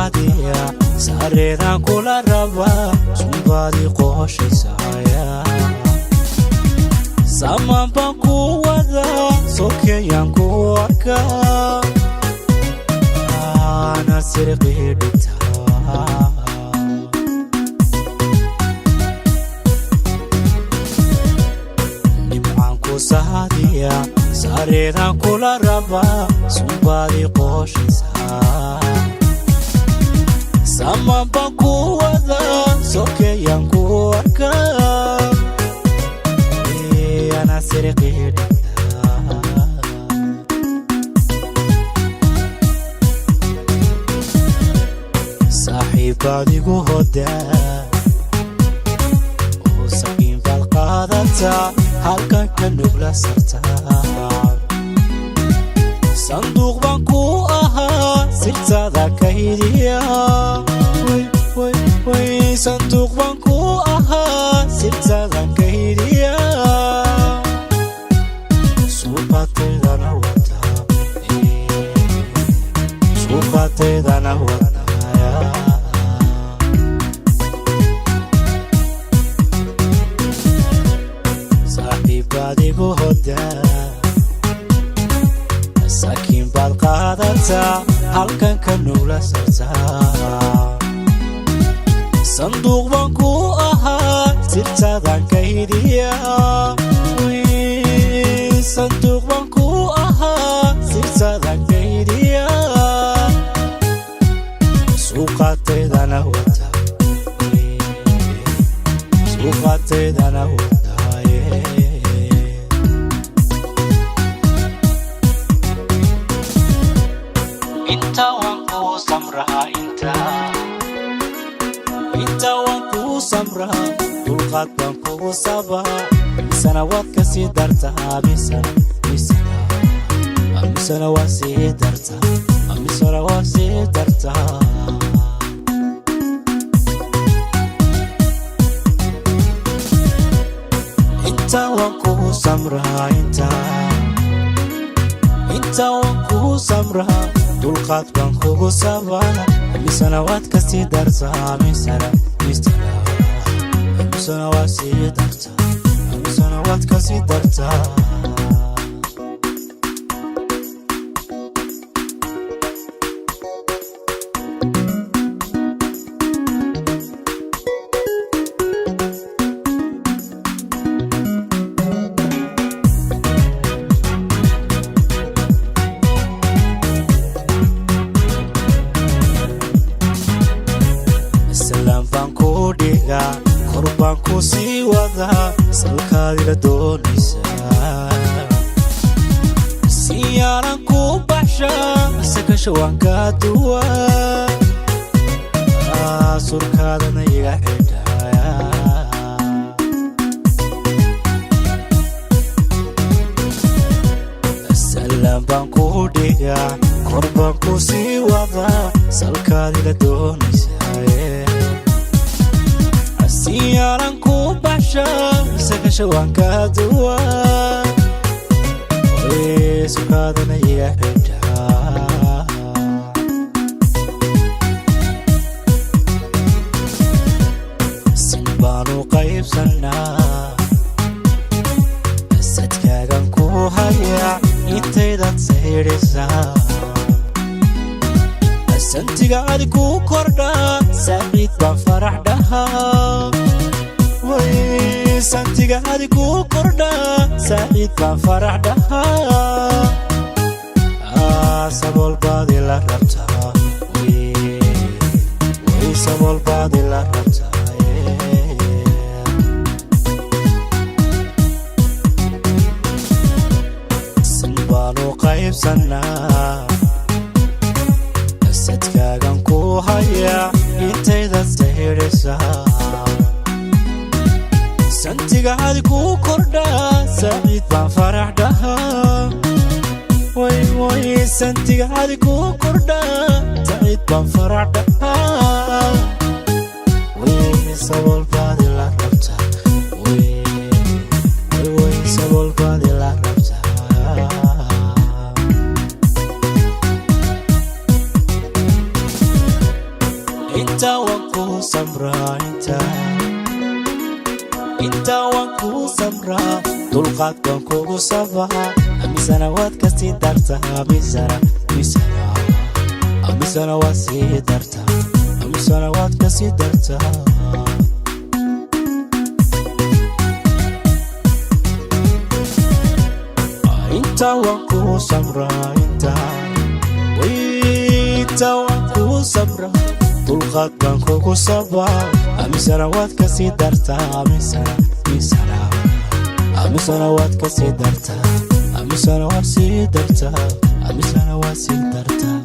saadiya sareedan kula raba sunbaadi qooshaysaya saman baan ku wada sokeeyaan ku arkaa ana sirqii dhigtaa nimcaan ku saadiya sareedan kula raba sunbaadi qooshaysaya saman baan ku wada sokeeyaan ku arkaa ana sirqii dhigtaa saaxiibbaad igu hodaa oo sakiin baad qaadataa halkan ka nugla sartaa sanduuq baan ku ahaa sirtaada kaydiya sanduuq baan ku ahaa sirtaada kaydiya suuqateydana wadaa suuqateydana wadaya saaxiibbaad igu hodaa sakiin baad qaadataa halkan ka nugla sartaa sanduuq baan ku ahaa sirtaadan kaydiya sanduuq baan ku ahaa sirtaadan kaydiya suuqateydana wada suuqateydana wadaye inta waan ku samraa inta waan ku samraa dulqaad baan kugu sabaa misana waad ka sii dartaa misana waa sii dartaa misana waa sii dartaa inta waan ku samraa inta waan ku samraa dulqaad baan kugu sabaa misana waad ka sii dartaa misana waa sii dartaa misana waad ka sii dartaa korbaan ku sii wadaa salkaadila doonaysaa siyaaran ku baxshaa sakasha waan kaa duwaa surkaadana iga xidhaya salaan baan ku dhigaa korbaan ku sii wadaa salkaadila doonaysaa siyaaran ku baxshaa sakasha waan kaa duwaa surkaadana iga xidhaa sin baanu qaybsannaa sadkaagan ku hayaa intaydaad sayrisaa santigaadi ku kordhaa saaciid baan farax dhahaa santigaadi ku kordhaa saaciid baan farax dhahaa sabool baadi la rabtaa sabool baadi la rabtaa sin baanu qaybsannaa sadkaagan ku hayaa intaydaad sayrisaa santigaadi ku kordhaa saaciid baan farax dhahaa santigaadi ku kordhaa saaciid baan farax dhahaa sabool baadi la rabtaa sabool baadi la rabtaa dulqaad baan kugu sabaa amisana waad ka sii dartaa amisana waad sii dartaa amisana waad ka sii dartaa inta waan kugu sabraa inta waan kugu sabraa dulqaad baan kugu sabaa amisana waad ka sii dartaa amisana waad ka sii dartaa amisana waad sii dartaa amisana waad sii dartaa